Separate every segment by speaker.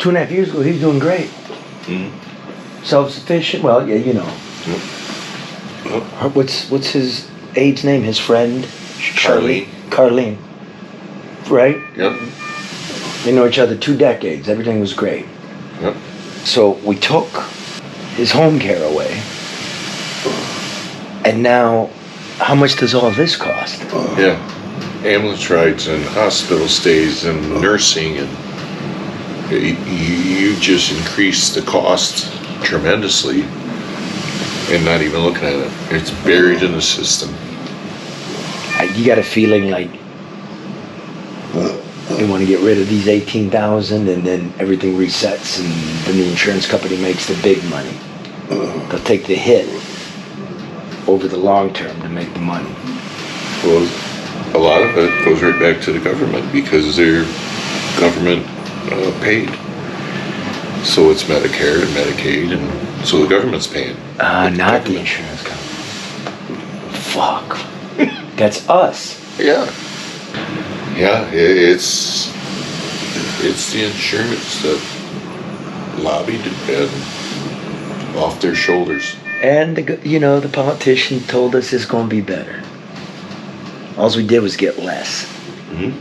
Speaker 1: 2.5 years ago, he was doing great. Self-sufficient. Well, yeah, you know. What's his aide's name? His friend? Carlene. Right?
Speaker 2: Yep.
Speaker 1: They know each other 2 decades. Everything was great.
Speaker 2: Yep.
Speaker 1: So we took his home care away. And now, how much does all this cost?
Speaker 2: Yeah. Ambulance rides and hospital stays and nursing, and you just increase the cost tremendously and not even looking at it. It's buried in the system.
Speaker 1: You got a feeling like they want to get rid of these 18,000 and then everything resets and then the insurance company makes the big money. They'll take the hit over the long term to make the money.
Speaker 2: Well, a lot of it goes right back to the government because they're government paid. So it's Medicare and Medicaid, and so the government's paying.
Speaker 1: Not the insurance company. Fuck. That's us.
Speaker 2: Yeah. Yeah, it's the insurance that lobbied and off their shoulders.
Speaker 1: And the politician told us it's going to be better. All we did was get less.
Speaker 2: Mm-hmm.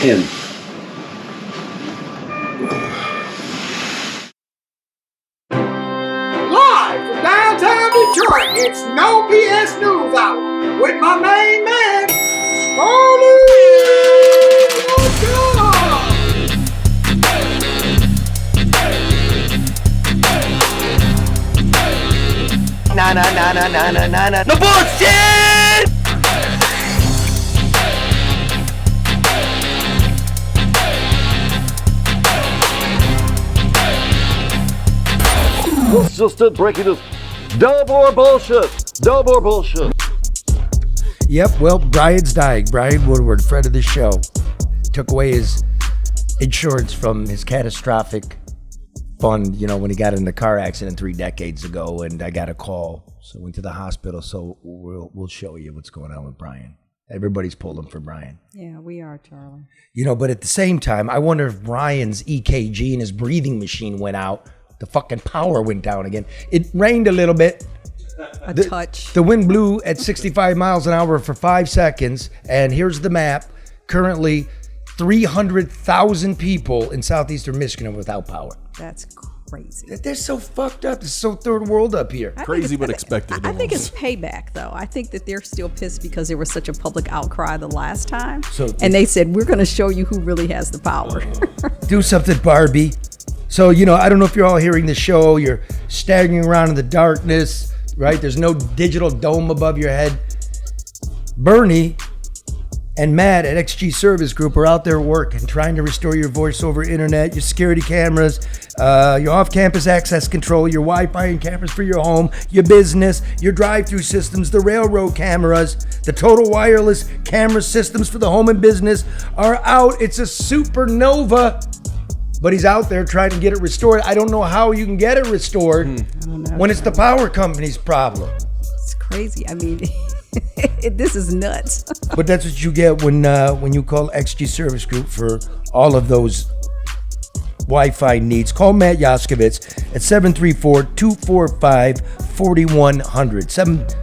Speaker 1: Him.
Speaker 3: Live from downtown Detroit, it's No BS News Hour with my main man, Starley.
Speaker 1: Na. No bullshit!
Speaker 4: It's just it, breaking news. Double or bullshit.
Speaker 5: Yep, well, Bryan's dying. Bryan Woodward, friend of the show, took away his insurance from his catastrophic fund, when he got in the car accident 3 decades ago, and I got a call. So went to the hospital, so we'll show you what's going on with Bryan. Everybody's pulling for Bryan.
Speaker 6: Yeah, we are, Charlie.
Speaker 5: But at the same time, I wonder if Bryan's EKG and his breathing machine went out. The fucking power went down again. It rained a little bit.
Speaker 6: A touch.
Speaker 5: The wind blew at 65 miles an hour for 5 seconds. And here's the map. Currently, 300,000 people in southeastern Michigan are without power.
Speaker 6: That's crazy.
Speaker 5: They're so fucked up. It's so third world up here.
Speaker 4: Crazy but expected.
Speaker 6: I think it's payback, though. I think that they're still pissed because there was such a public outcry the last time. And they said, we're going to show you who really has the power.
Speaker 5: Do something, Barbie. So, I don't know if you're all hearing the show. You're staggering around in the darkness, right? There's no digital dome above your head. Bernie and Matt at XG Service Group are out there working, trying to restore your voice over internet, your security cameras, your off-campus access control, your Wi-Fi and cameras for your home, your business, your drive-through systems, the railroad cameras, the total wireless camera systems for the home and business are out. It's a supernova. But he's out there trying to get it restored. I don't know how you can get it restored when it's the power company's problem.
Speaker 6: It's crazy. I mean, this is nuts.
Speaker 5: But that's what you get when you call XG Service Group for all of those Wi-Fi needs. Call Matt Yaskovitz at 734-245-4100.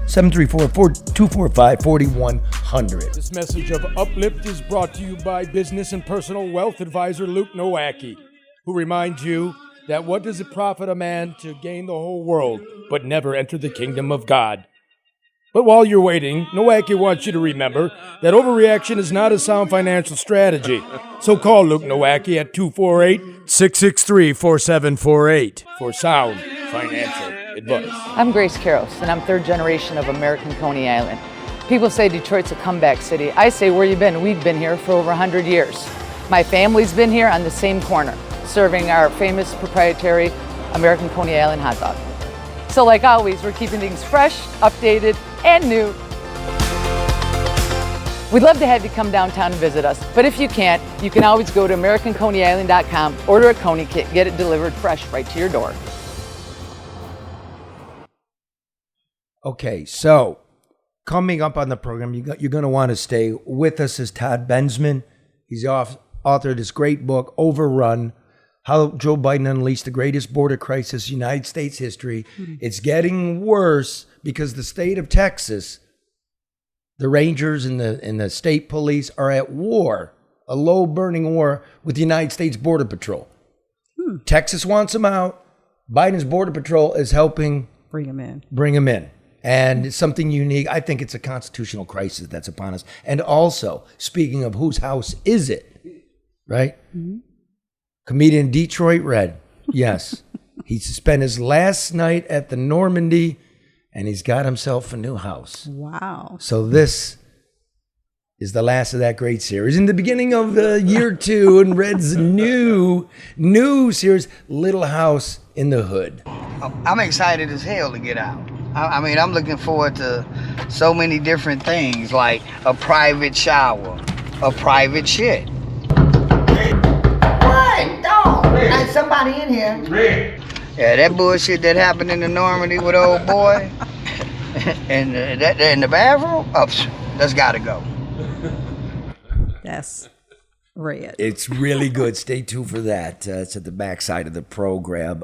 Speaker 5: 734-245-4100.
Speaker 7: This message of Uplift is brought to you by business and personal wealth advisor Luke Nowacki, who reminds you that what does it profit a man to gain the whole world but never enter the kingdom of God? But while you're waiting, Nowacki wants you to remember that overreaction is not a sound financial strategy. So call Luke Nowacki at 248-663-4748 for sound financial advice.
Speaker 8: I'm Grace Karros, and I'm third generation of American Coney Island. People say Detroit's a comeback city. I say, where you been? We've been here for over 100 years. My family's been here on the same corner, serving our famous proprietary American Coney Island hot dog. So like always, we're keeping things fresh, updated, and new. We'd love to have you come downtown and visit us, but if you can't, you can always go to AmericanConeyIsland.com, order a Coney kit, get it delivered fresh right to your door.
Speaker 5: Okay, so coming up on the program, you're going to want to stay with us, is Todd Bensman. He's authored this great book, Overrun, How Joe Biden Unleashed the Greatest Border Crisis in United States History. Mm-hmm. It's getting worse because the state of Texas, the Rangers and the state police are at war, a low burning war with the United States Border Patrol. Texas wants them out. Biden's Border Patrol is helping bring them in. And it's something unique. I think it's a constitutional crisis that's upon us. And also, speaking of whose house is it, right? Mm-hmm. Comedian Detroit Red. Yes. He spent his last night at the Normandy, and he's got himself a new house.
Speaker 6: Wow.
Speaker 5: So this is the last of that great series. In the beginning of the year 2, and Red's new series, Little House in the Hood.
Speaker 9: I'm excited as hell to get out. I mean, I'm looking forward to so many different things, like a private shower, a private shit.
Speaker 10: What? Dog. Hey, somebody in here.
Speaker 9: Yeah, that bullshit that happened in the Normandy with old boy, and that in the bathroom, that's gotta go.
Speaker 6: That's Red.
Speaker 5: It's really good. Stay tuned for that. It's at the backside of the program.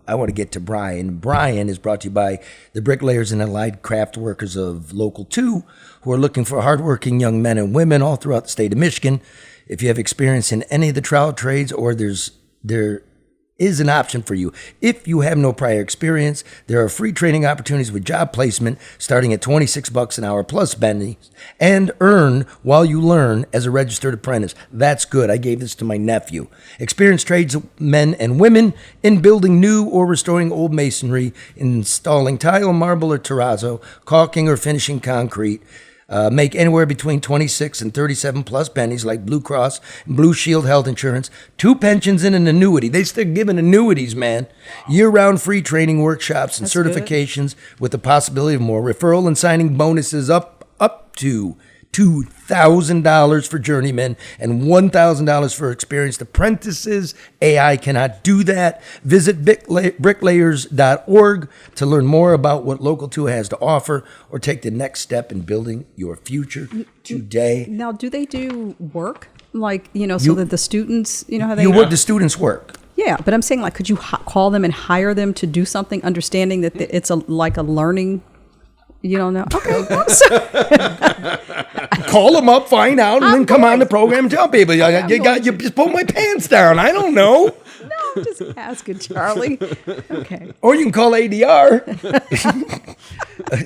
Speaker 5: I want to get to Bryan. Bryan is brought to you by the bricklayers and allied craft workers of Local 2, who are looking for hardworking young men and women all throughout the state of Michigan. If you have experience in any of the trowel trades, or there is an option for you. If you have no prior experience, there are free training opportunities with job placement starting at $26 an hour plus bennies, and earn while you learn as a registered apprentice. That's good. I gave this to my nephew. Experienced tradesmen and women in building new or restoring old masonry, installing tile, marble, or terrazzo, caulking or finishing concrete. Make anywhere between 26 and 37 plus pennies, like Blue Cross and Blue Shield health insurance, 2 pensions and an annuity. They still giving annuities, man. Year-round free training workshops and certifications with the possibility of more. Referral and signing bonuses up to $2,000 for journeymen and $1,000 for experienced apprentices. AI cannot do that. Visit bricklayers.org to learn more about what Local 2 has to offer, or take the next step in building your future today.
Speaker 6: Now, do they do work? Like, so that the students, how they...
Speaker 5: The students work.
Speaker 6: Yeah, but I'm saying, like, could you call them and hire them to do something, understanding that it's like a learning... You don't know? Okay.
Speaker 5: Call them up, find out, and then come on the program and tell people. You just pull my pants down. I don't know.
Speaker 6: No, I'm just asking, Charlie. Okay.
Speaker 5: Or you can call ADR.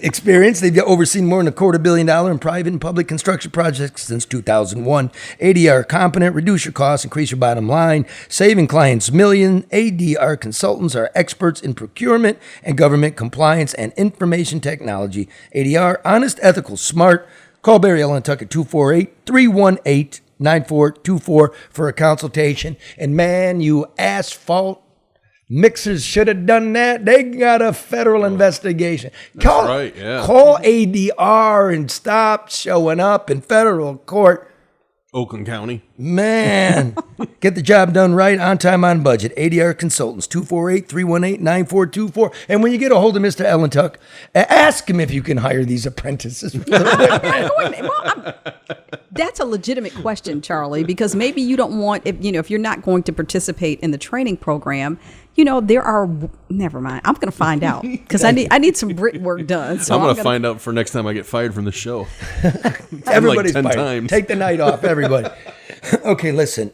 Speaker 5: Experience. They've overseen more than $250 million in private and public construction projects since 2001. ADR competent, reduce your costs, increase your bottom line, saving clients millions. ADR consultants are experts in procurement and government compliance and information technology. ADR, honest, ethical, smart. Call Barry Allen Tuck at 248-318-9424 for a consultation. And man, you asphalt mixers should have done that. They got a federal investigation. Call ADR and stop showing up in federal court.
Speaker 11: Oakland County.
Speaker 5: Man, get the job done right, on time, on budget. ADR Consultants, 248-318-9424. And when you get a hold of Mr. Ellentuck, ask him if you can hire these apprentices.
Speaker 6: That's a legitimate question, Charlie, because maybe you don't want, if you're not going to participate in the training program, there are, never mind. I'm going to find out because I need some brickwork done. So
Speaker 11: I'm going to find out for next time I get fired from the show.
Speaker 5: Everybody's
Speaker 11: like 10
Speaker 5: fired.
Speaker 11: Times.
Speaker 5: Take the night off, everybody. Okay, listen.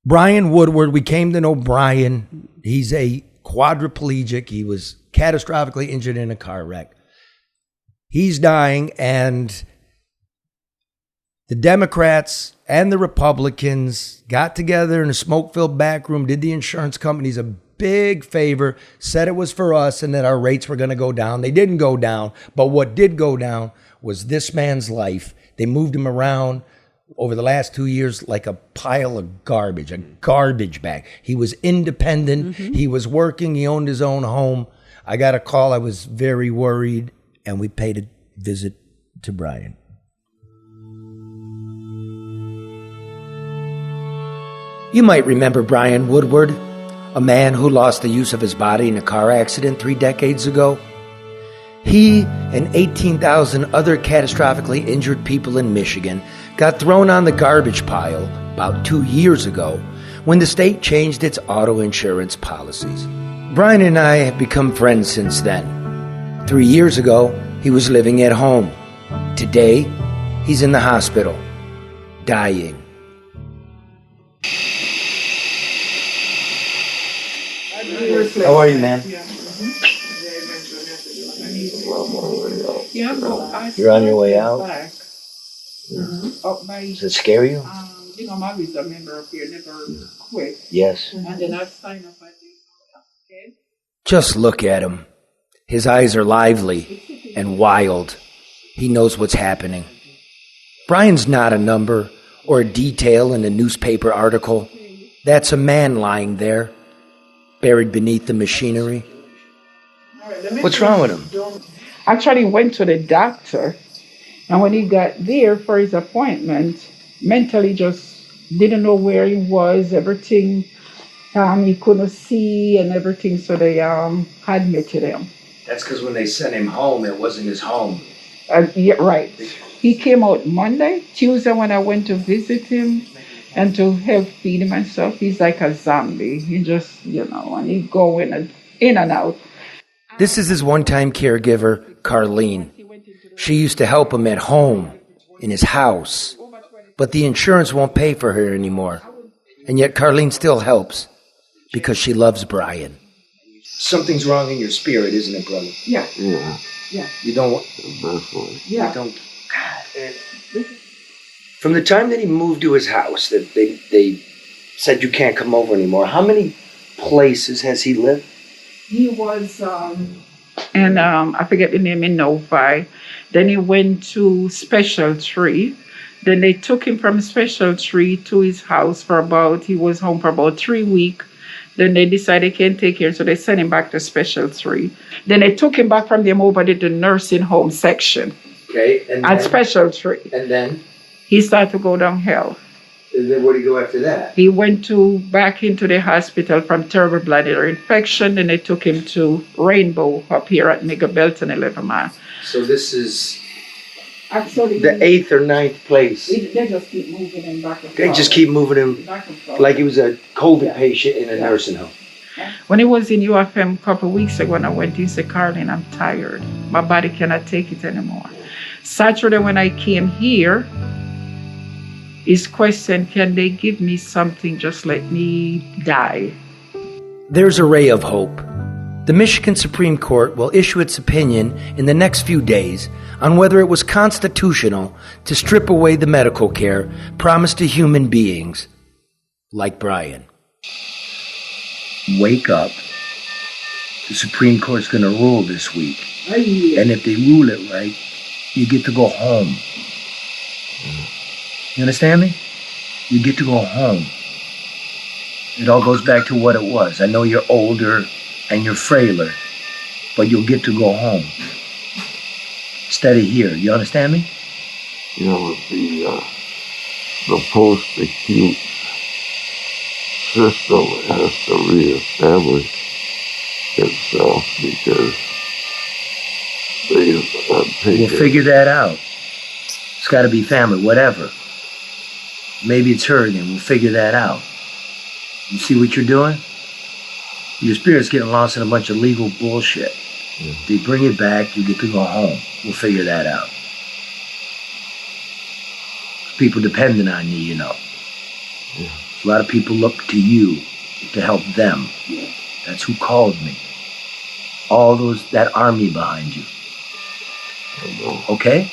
Speaker 5: Bryan Woodward, we came to know Bryan. He's a quadriplegic. He was catastrophically injured in a car wreck. He's dying, and the Democrats and the Republicans got together in a smoke-filled back room, did the insurance companies a big favor, said it was for us and that our rates were going to go down. They didn't go down, but what did go down was this man's life. They moved him around over the last 2 years like a pile of garbage, a garbage bag. He was independent. Mm-hmm. He was working. He owned his own home. I got a call. I was very worried, and we paid a visit to Bryan. You might remember Bryan Woodward, a man who lost the use of his body in a car accident 3 decades ago. He and 18,000 other catastrophically injured people in Michigan got thrown on the garbage pile about 2 years ago when the state changed its auto insurance policies. Bryan and I have become friends since then. 3 years ago, he was living at home. Today, he's in the hospital, dying.
Speaker 1: How are you, man? You're on your way out? Does it scare you?
Speaker 12: I'm always a member up here, never quit.
Speaker 1: Yes.
Speaker 12: And then I sign up at the okay?
Speaker 5: Just look at him. His eyes are lively and wild. He knows what's happening. Bryan's not a number or a detail in a newspaper article. That's a man lying there, buried beneath the machinery.
Speaker 1: What's wrong with him?
Speaker 12: Actually went to the doctor, and when he got there for his appointment, mentally just didn't know where he was, everything, he couldn't see and everything, so they admitted him.
Speaker 1: That's because when they sent him home, it wasn't his home.
Speaker 12: Yeah, right. He came out Monday. Tuesday when I went to visit him and to help feed him and stuff, he's like a zombie. He just, and he go in and out.
Speaker 5: This is his one-time caregiver, Carlene. She used to help him at home, in his house. But the insurance won't pay for her anymore. And yet Carlene still helps, because she loves Bryan.
Speaker 1: Something's wrong in your spirit, isn't it, brother?
Speaker 12: Yeah.
Speaker 1: Yeah. You don't...
Speaker 12: Yeah.
Speaker 1: You don't... God. From the time that he moved to his house, that they said you can't come over anymore, how many places has he lived?
Speaker 12: He was, I forget the name, in Novi. Then he went to Special Tree. Then they took him from Special Tree to his house he was home for about 3 weeks. Then they decided they can't take him, so they sent him back to Special Tree. Then they took him back from them over to the nursing home section.
Speaker 1: Okay, and
Speaker 12: at
Speaker 1: then,
Speaker 12: Special Tree.
Speaker 1: And then?
Speaker 12: He started to go downhill.
Speaker 1: And then where did he go after that?
Speaker 12: He went back into the hospital from terrible bladder infection, and they took him to Rainbow up here at Mega Belton 11 Mile.
Speaker 1: So this is
Speaker 12: actually
Speaker 1: the 8th or 9th place.
Speaker 12: They just keep moving him back and forth.
Speaker 1: They just keep moving him like he was a COVID patient in a nursing home.
Speaker 12: When he was in UFM a couple of weeks ago, when I went, he said, "Carlene, I'm tired. My body cannot take it anymore." Saturday when I came here, his question, can they give me something, just let me die?
Speaker 5: There's a ray of hope. The Michigan Supreme Court will issue its opinion in the next few days on whether it was constitutional to strip away the medical care promised to human beings like Bryan.
Speaker 1: Wake up. The Supreme Court's going to rule this week.
Speaker 12: Yeah.
Speaker 1: And if they rule it right, you get to go home. You understand me? You get to go home. It all goes back to what it was. I know you're older and you're frailer, but you'll get to go home. Instead of here. You understand me?
Speaker 13: The post-acute system has to reestablish itself because they take
Speaker 1: We'll figure that out. It's got to be family, whatever. Maybe it's her again. We'll figure that out. You see what you're doing? Your spirit's getting lost in a bunch of legal bullshit. They bring it back, you get to go home. We'll figure that out. People depending on you, A lot of people look to you to help them. That's who called me. All that army behind you. Okay?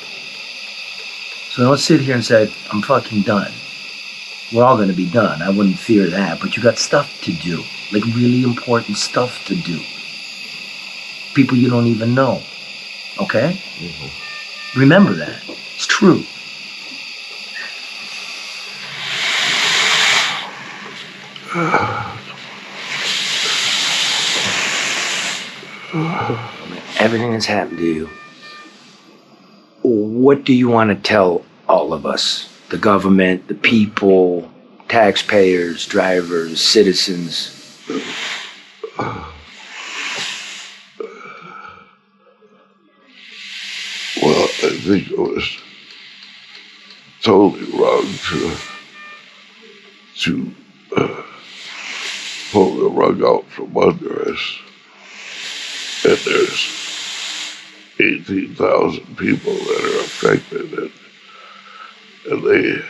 Speaker 1: So don't sit here and say, I'm fucking done. We're all going to be done. I wouldn't fear that. But you got stuff to do. Like really important stuff to do. People you don't even know. Okay? Remember that. It's true. Everything that's happened to you, what do you want to tell all of us? The government, the people, taxpayers, drivers, citizens?
Speaker 13: think it was totally wrong to pull the rug out from under us. And there's 18,000 people that are affected, and they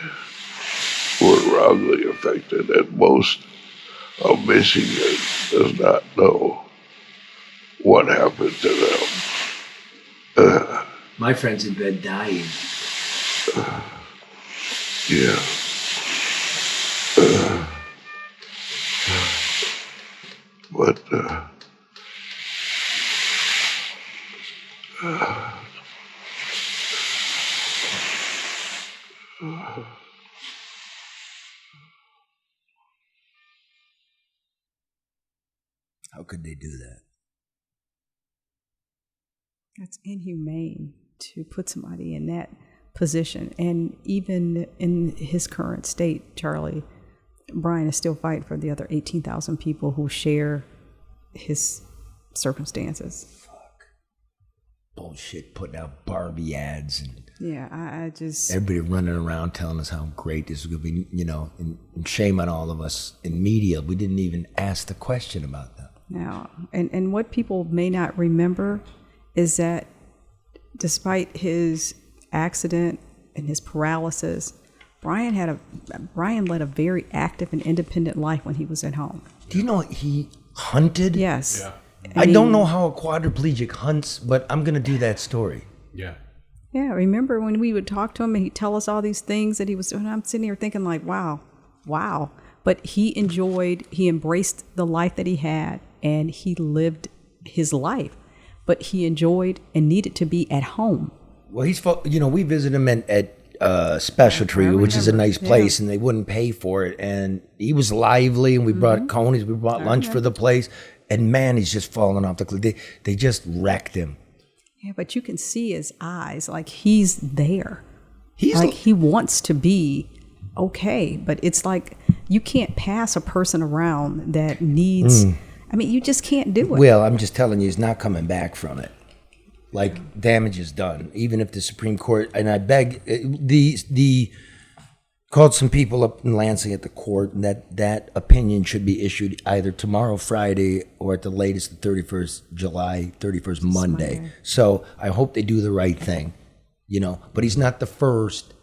Speaker 13: were wrongly affected, and most of Michigan does not know what happened to them.
Speaker 1: My friend's in bed dying.
Speaker 13: Yeah. But
Speaker 5: how could they do that?
Speaker 6: That's inhumane to put somebody in that position. And even in his current state, Charlie, Bryan is still fighting for the other 18,000 people who share his circumstances.
Speaker 5: Bullshit, putting out Barbie ads and
Speaker 6: yeah, I just
Speaker 5: everybody running around telling us how great this is going to be, you know, and shame on all of us in media. We didn't even ask the question about that.
Speaker 6: now, and what people may not remember is that despite his accident and his paralysis, Bryan led a very active and independent life when he was at home.
Speaker 5: Do you know he hunted?
Speaker 6: Yes.
Speaker 11: Yeah.
Speaker 5: I don't know how a quadriplegic hunts, but I'm going to do that story.
Speaker 11: Yeah.
Speaker 6: Yeah, remember when we would talk to him and he'd tell us all these things that he was doing? I'm sitting here thinking like, wow. But he embraced the life that he had, and he lived his life. But he enjoyed and needed to be at home.
Speaker 5: Well, we visited him at Special Tree, which is a nice place, and they wouldn't pay for it. And he was lively, and we brought conies, we brought lunch for the place. And man, he's just falling off the cliff. They just wrecked him.
Speaker 6: Yeah, but you can see his eyes, like he's there. He wants to be okay, but it's like you can't pass a person around that needs. I mean, you just can't do it.
Speaker 5: Well, I'm just telling you, he's not coming back from it. Like, damage is done. Even if the Supreme Court, and I beg, the called some people up in Lansing at the court, and that opinion should be issued either tomorrow, Friday, or at the latest, the 31st, July 31st, Monday. So I hope they do the right thing, you know. But he's not the first,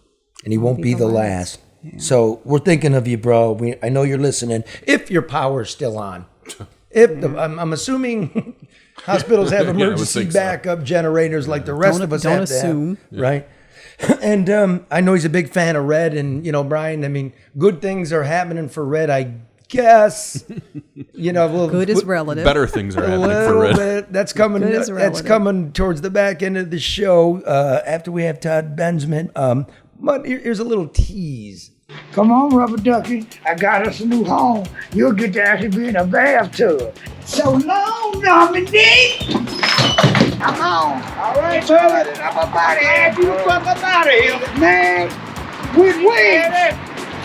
Speaker 5: and he won't be the last. Yeah. So we're thinking of you, bro. I know you're listening. If your power's still on. I'm assuming hospitals have emergency backup generators like the rest of us have to have, right? And I know he's a big fan of Red, and Bryan. I mean, good things are happening for Red, I guess.
Speaker 6: Good is relative.
Speaker 11: Better things are happening for Red.
Speaker 5: Bit. That's coming. That's coming towards the back end of the show after we have Todd Bensman. But here's a little tease.
Speaker 3: Come on, Rubber Ducky. I got us a new home. You'll get to actually be in a bathtub. So long, Normandy. Come on. All right, brother. I'm about to have you the fuck up out of here, man. With wings.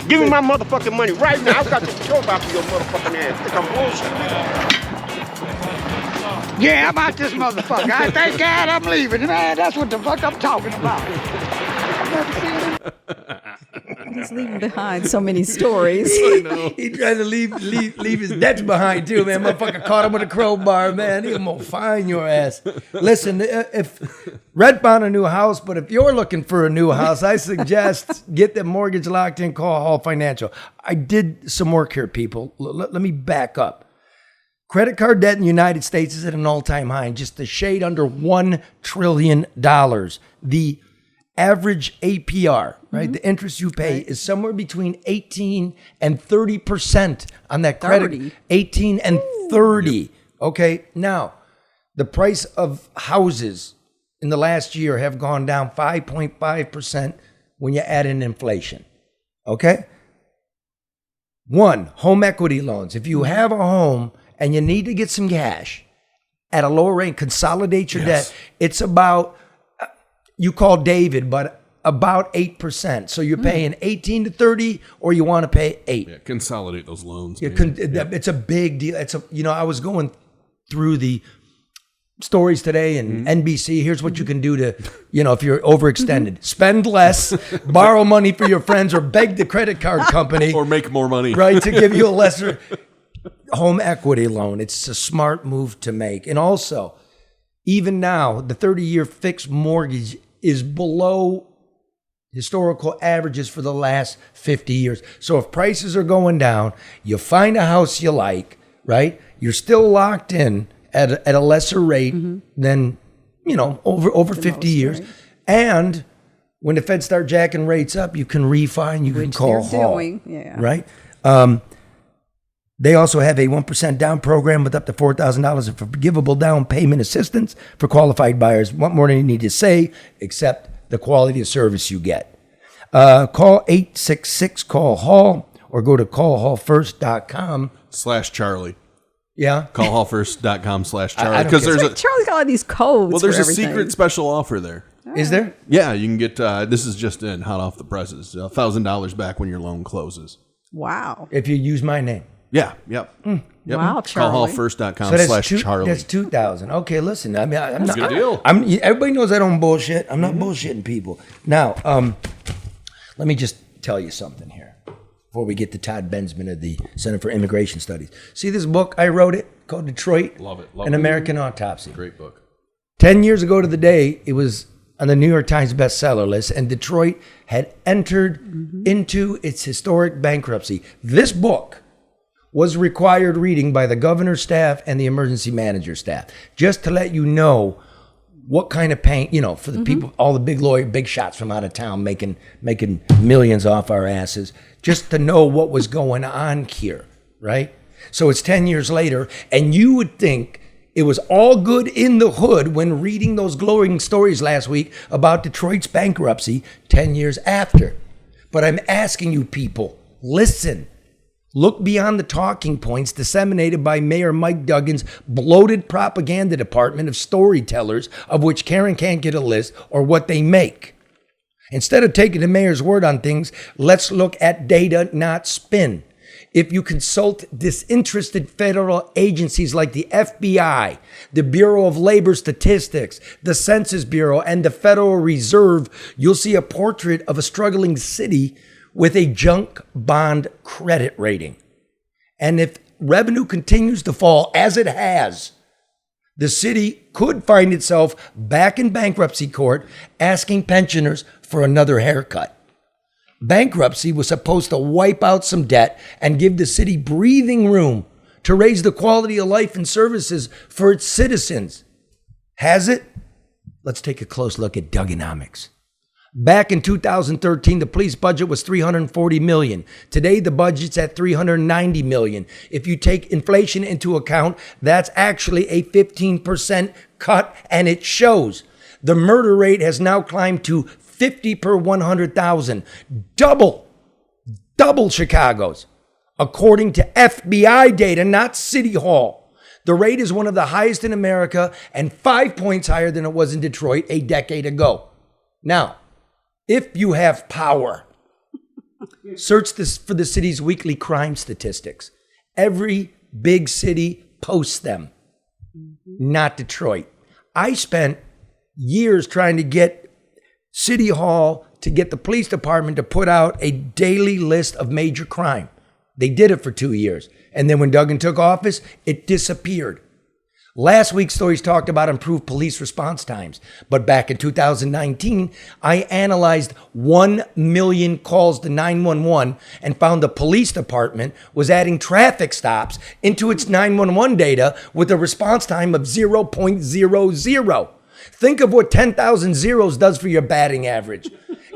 Speaker 14: Give me my motherfucking money right now. I've got to choke out for your motherfucking ass. Think I'm bullshit.
Speaker 3: Yeah, I'm out this motherfucker. I thank God I'm leaving, man. That's what the fuck I'm talking about. I've never seen him.
Speaker 6: He's leaving behind so many stories.
Speaker 5: I know. He tried to leave his debts behind too, man. Motherfucker caught him with a crowbar, man. He's gonna fine your ass. Listen, if Red found a new house, but if you're looking for a new house, I suggest get the mortgage locked in. Call Hall Financial. I did some work here, people. Let me back up. Credit card debt in the United States is at an all-time high, just a shade under $1 trillion. The average APR, right? The interest you pay is somewhere between 18 and 30% on that credit.
Speaker 6: 30.
Speaker 5: 18 and 30. Okay. Now, the price of houses in the last year have gone down 5.5% when you add in inflation. Okay. One, home equity loans. If you have a home and you need to get some cash at a lower rate, consolidate your debt. It's about, you call David, but about 8%. So you're paying 18 to 30, or you want to pay 8.
Speaker 11: Yeah, consolidate those loans.
Speaker 5: It's a big deal. I was going through the stories today and NBC. Here's what you can do to, if you're overextended. Spend less, borrow money for your friends, or beg the credit card company.
Speaker 11: Or make more money.
Speaker 5: Right, to give you a lesser home equity loan. It's a smart move to make. And also, even now, the 30-year fixed mortgage is below historical averages for the last 50 years. So if prices are going down, you find a house you like, right? You're still locked in at a lesser rate than, over 50 years. Right. And when the Fed start jacking rates up, you can refi and you can call Hogg. Right? They also have a 1% down program with up to $4,000 of forgivable down payment assistance for qualified buyers. What more do you need to say except the quality of service you get? Call 866-CALL-HALL or go to callhallfirst.com/Charlie. Yeah.
Speaker 11: Callhallfirst.com/Charlie.
Speaker 6: Because Charlie's got all these codes.
Speaker 11: Well, there's a secret special offer there.
Speaker 5: Is there?
Speaker 11: Yeah, you can get, this is just in hot off the presses, $1,000 back when your loan closes.
Speaker 6: Wow.
Speaker 5: If you use my name.
Speaker 11: Yeah, yep.
Speaker 6: Wow, Charlie.
Speaker 11: Callhallfirst.com/Charlie.
Speaker 5: That's $2,000. Okay, listen, I'm
Speaker 11: that's
Speaker 5: not,
Speaker 11: a good deal.
Speaker 5: Everybody knows I don't bullshit. I'm not bullshitting people. Now, let me just tell you something here before we get to Todd Bensman of the Center for Immigration Studies. See this book? I wrote it called Detroit,
Speaker 11: Love it.
Speaker 5: An American Autopsy.
Speaker 11: Great book.
Speaker 5: 10 years ago to the day, it was on the New York Times bestseller list, and Detroit had entered into its historic bankruptcy. This book was required reading by the governor's staff and the emergency manager staff, just to let you know what kind of pain, for the people, all the big shots from out of town making millions off our asses, just to know what was going on here, right? So it's 10 years later, and you would think it was all good in the hood when reading those glowing stories last week about Detroit's bankruptcy 10 years after. But I'm asking you people, listen. Look beyond the talking points disseminated by Mayor Mike Duggan's bloated propaganda department of storytellers, of which Karen can't get a list, or what they make. Instead of taking the mayor's word on things, let's look at data, not spin. If you consult disinterested federal agencies like the FBI, the Bureau of Labor Statistics, the Census Bureau, and the Federal Reserve, you'll see a portrait of a struggling city with a junk bond credit rating. And if revenue continues to fall, as it has, the city could find itself back in bankruptcy court asking pensioners for another haircut. Bankruptcy was supposed to wipe out some debt and give the city breathing room to raise the quality of life and services for its citizens. Has it? Let's take a close look at Dugganomics. Back in 2013, the police budget was $340 million. Today, the budget's at $390 million. If you take inflation into account, that's actually a 15% cut, and it shows. The murder rate has now climbed to 50 per 100,000. Double Chicago's. According to FBI data, not City Hall. The rate is one of the highest in America and 5 points higher than it was in Detroit a decade ago. Now, if you have power, search this for the city's weekly crime statistics. Every big city posts them, not Detroit. I spent years trying to get City Hall to get the police department to put out a daily list of major crime. They did it for 2 years. And then when Duggan took office, it disappeared. Last week's stories talked about improved police response times. But back in 2019, I analyzed 1 million calls to 911 and found the police department was adding traffic stops into its 911 data with a response time of 0.00. Think of what 10,000 zeros does for your batting average.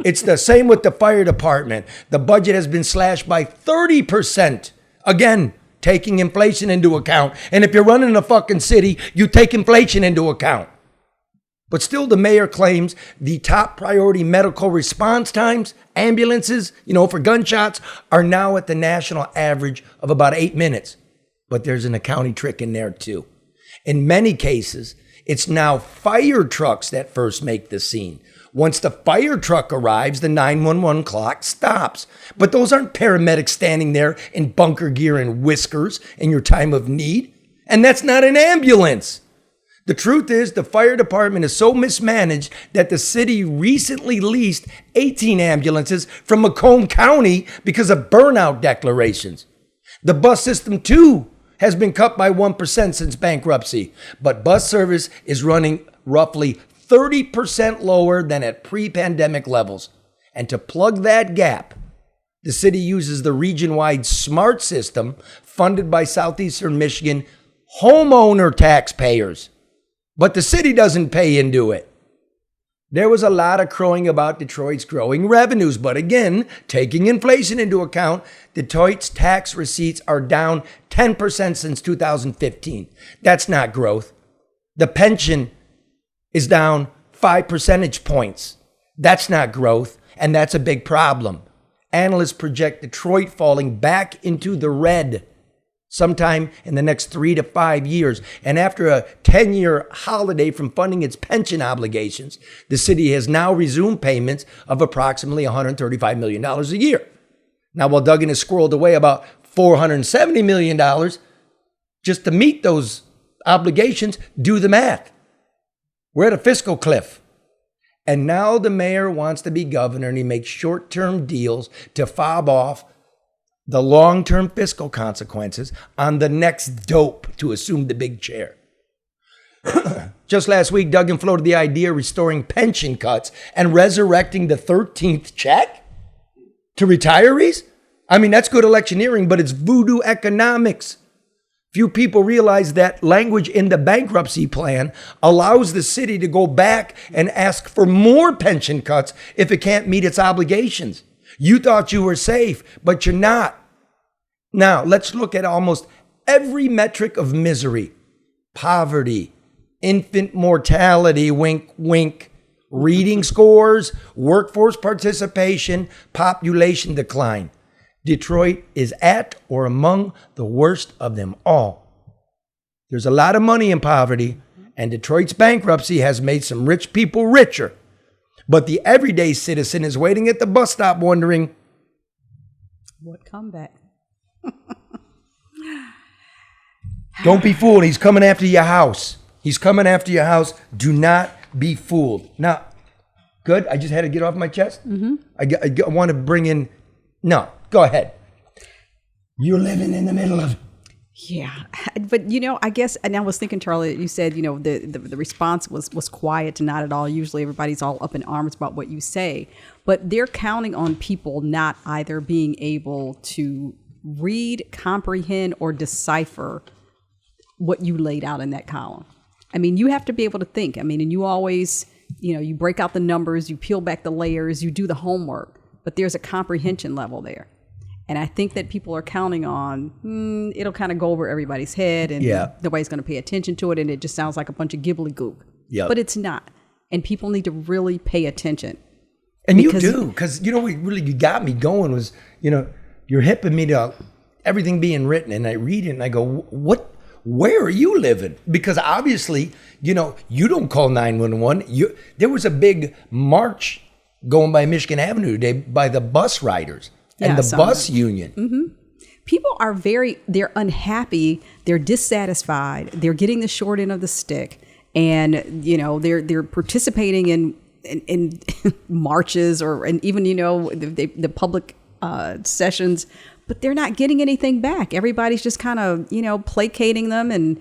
Speaker 5: It's the same with the fire department. The budget has been slashed by 30%. Again, taking inflation into account. And if you're running a fucking city, you take inflation into account. But still, the mayor claims the top priority medical response times, ambulances, for gunshots, are now at the national average of about 8 minutes. But there's an accounting trick in there too. In many cases, it's now fire trucks that first make the scene. Once the fire truck arrives, the 911 clock stops. But those aren't paramedics standing there in bunker gear and whiskers in your time of need. And that's not an ambulance. The truth is, the fire department is so mismanaged that the city recently leased 18 ambulances from Macomb County because of burnout declarations. The bus system, too, has been cut by 1% since bankruptcy, but bus service is running roughly 30% lower than at pre-pandemic levels. And to plug that gap, the city uses the region-wide SMART system funded by Southeastern Michigan homeowner taxpayers. But the city doesn't pay into it. There was a lot of crowing about Detroit's growing revenues, but again, taking inflation into account, Detroit's tax receipts are down 10% since 2015. That's not growth. The pension is down 5 percentage points. That's not growth, and that's a big problem. Analysts project Detroit falling back into the red sometime in the next 3 to 5 years. And after a 10-year holiday from funding its pension obligations, the city has now resumed payments of approximately $135 million a year. Now, while Duggan has squirreled away about $470 million just to meet those obligations, do the math. We're at a fiscal cliff. And now the mayor wants to be governor, and he makes short-term deals to fob off the long-term fiscal consequences on the next dope to assume the big chair. Just last week, Duggan floated the idea of restoring pension cuts and resurrecting the 13th check to retirees. I mean, that's good electioneering, but it's voodoo economics. Few people realize that language in the bankruptcy plan allows the city to go back and ask for more pension cuts if it can't meet its obligations. You thought you were safe, but you're not. Now, let's look at almost every metric of misery. Poverty, infant mortality, wink, wink, reading scores, workforce participation, population decline. Detroit is at or among the worst of them all. There's a lot of money in poverty, and Detroit's bankruptcy has made some rich people richer. But the everyday citizen is waiting at the bus stop wondering,
Speaker 6: what comeback?
Speaker 5: Don't be fooled. He's coming after your house. He's coming after your house. Do not be fooled. Now, good. I just had to get off my chest.
Speaker 6: Mm-hmm.
Speaker 5: I want to bring in, no, go ahead. You're living in the middle of.
Speaker 6: Yeah, but I guess, and I was thinking, Charlie, you said, the response was quiet to not at all. Usually everybody's all up in arms about what you say, but they're counting on people not either being able to read, comprehend, or decipher what you laid out in that column. I mean, you have to be able to think. I mean, and you always, you break out the numbers, you peel back the layers, you do the homework, but there's a comprehension level there. And I think that people are counting on, it'll kind of go over everybody's head and nobody's going to pay attention to it. And it just sounds like a bunch of gibbly-gook. Yep. But it's not. And people need to really pay attention.
Speaker 5: And you do, because, what really got me going was, you're hipping me to everything being written. And I read it and I go, where are you living? Because obviously, you don't call 911. There was a big march going by Michigan Avenue today by the bus riders. And the bus union. Mm-hmm.
Speaker 6: People are they're unhappy. They're dissatisfied. They're getting the short end of the stick. And, they're participating in marches and even, the public sessions, but they're not getting anything back. Everybody's just kind of, placating them and,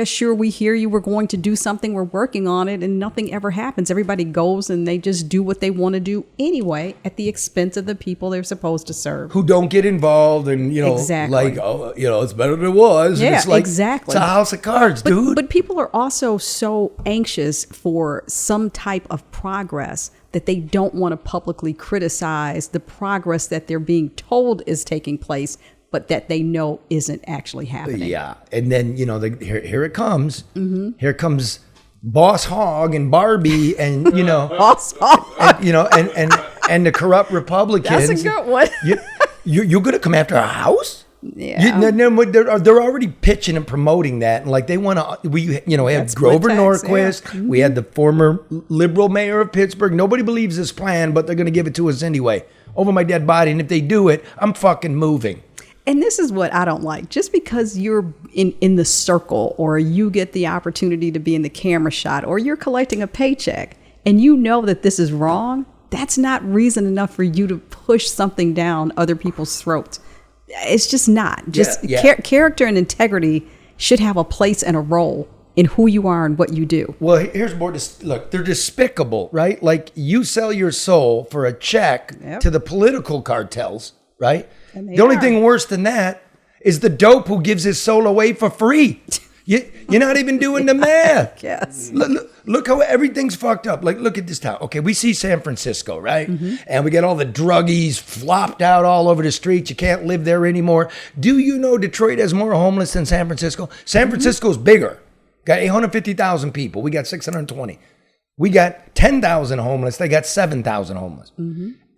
Speaker 6: sure, we hear you. We're going to do something. We're working on it, and nothing ever happens. Everybody goes and they just do what they want to do anyway at the expense of the people they're supposed to serve.
Speaker 5: Who don't get involved and,
Speaker 6: exactly.
Speaker 5: It's better than it was.
Speaker 6: Yeah,
Speaker 5: it's like,
Speaker 6: exactly.
Speaker 5: It's a house of cards, dude.
Speaker 6: But people are also so anxious for some type of progress that they don't want to publicly criticize the progress that they're being told is taking place, but that they know isn't actually happening.
Speaker 5: Yeah. And then, here it comes. Mm-hmm. Here comes Boss Hogg and Barbie and,
Speaker 6: Boss Hogg.
Speaker 5: And the corrupt Republicans.
Speaker 6: That's a good one.
Speaker 5: You're going to come after our house?
Speaker 6: Yeah.
Speaker 5: They're already pitching and promoting that. And like they want to, we had Grover Norquist. Yeah. Mm-hmm. We had the former liberal mayor of Pittsburgh. Nobody believes this plan, but they're going to give it to us anyway over my dead body. And if they do it, I'm fucking moving.
Speaker 6: And this is what I don't like. Just because you're in the circle, or you get the opportunity to be in the camera shot, or you're collecting a paycheck and you know that this is wrong, that's not reason enough for you to push something down other people's throats. It's just not. Just character and integrity should have a place and a role in who you are and what you do.
Speaker 5: Well, here's more. Look, they're despicable, right? Like, you sell your soul for a check to the political cartels, right? The only thing worse than that is the dope who gives his soul away for free. You're not even doing the math.
Speaker 6: Yes.
Speaker 5: Look how everything's fucked up. Like, look at this town. Okay, we see San Francisco, right? And we get all the druggies flopped out all over the streets. You can't live there anymore. Do you know Detroit has more homeless than San Francisco? San Francisco's bigger. Got 850,000 people. We got 620. We got 10,000 homeless. They got 7,000 homeless.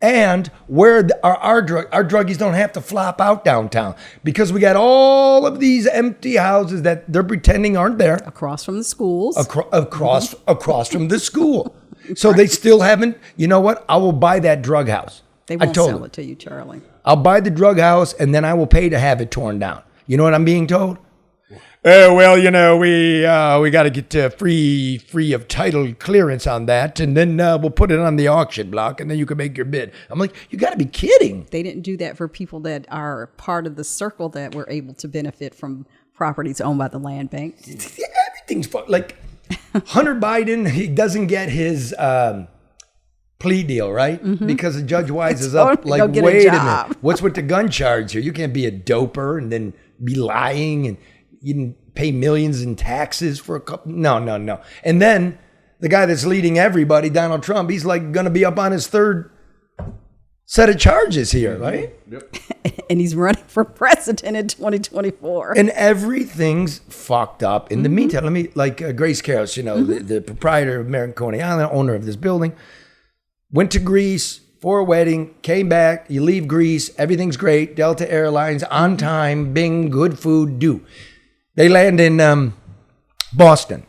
Speaker 5: And where our druggies don't have to flop out downtown, because we got all of these empty houses that they're pretending aren't there.
Speaker 6: Across from the schools.
Speaker 5: Across from the school. So they still haven't, you know what? I will buy that drug house.
Speaker 6: They won't sell it to you, Charlie.
Speaker 5: I'll buy the drug house and then I will pay to have it torn down. You know what I'm being told? Well, you know, we got to get free of title clearance on that, and then we'll put it on the auction block, and then you can make your bid. I'm like, you got to be kidding.
Speaker 6: They didn't do that for people that are part of the circle that were able to benefit from properties owned by the land bank.
Speaker 5: Everything's like Hunter Biden. He doesn't get his plea deal, right? Because Judge Wise is up. Like, wait a minute, what's with the gun charge here? You can't be a doper and then be lying and you didn't pay millions in taxes for a couple. No. And then the guy that's leading everybody, Donald Trump, he's like going to be up on his third set of charges here, right?
Speaker 11: Yep.
Speaker 6: And he's running for president in 2024.
Speaker 5: And everything's fucked up. In the meantime, let me, like Grace Karros, you know, the proprietor of American Coney Island, owner of this building, went to Greece for a wedding, came back, you leave Greece, everything's great, Delta Airlines, on time, bing, good food, do. They land in Boston.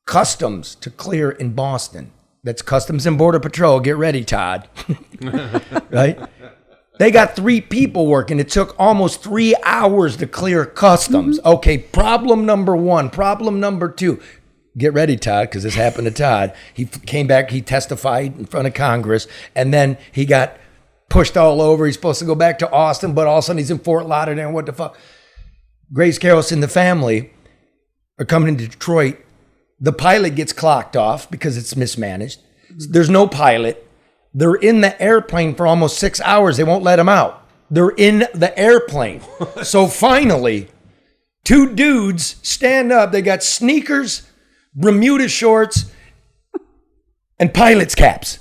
Speaker 5: Customs to clear in Boston. That's Customs and Border Patrol. Get ready, Todd. Right? They got 3 people working. It took almost 3 hours to clear customs. Okay, problem number 1. Problem number 2. Get ready, Todd, because this happened to Todd. He came back, he testified in front of Congress, and then he got pushed all over. He's supposed to go back to Austin, but all of a sudden he's in Fort Lauderdale. What the fuck? Grace Karros and the family are coming into Detroit. The pilot gets clocked off because it's mismanaged. There's no pilot. They're in the airplane for almost 6 hours. They won't let them out. They're in the airplane. So finally, 2 dudes stand up. They got sneakers, Bermuda shorts, and pilot's caps.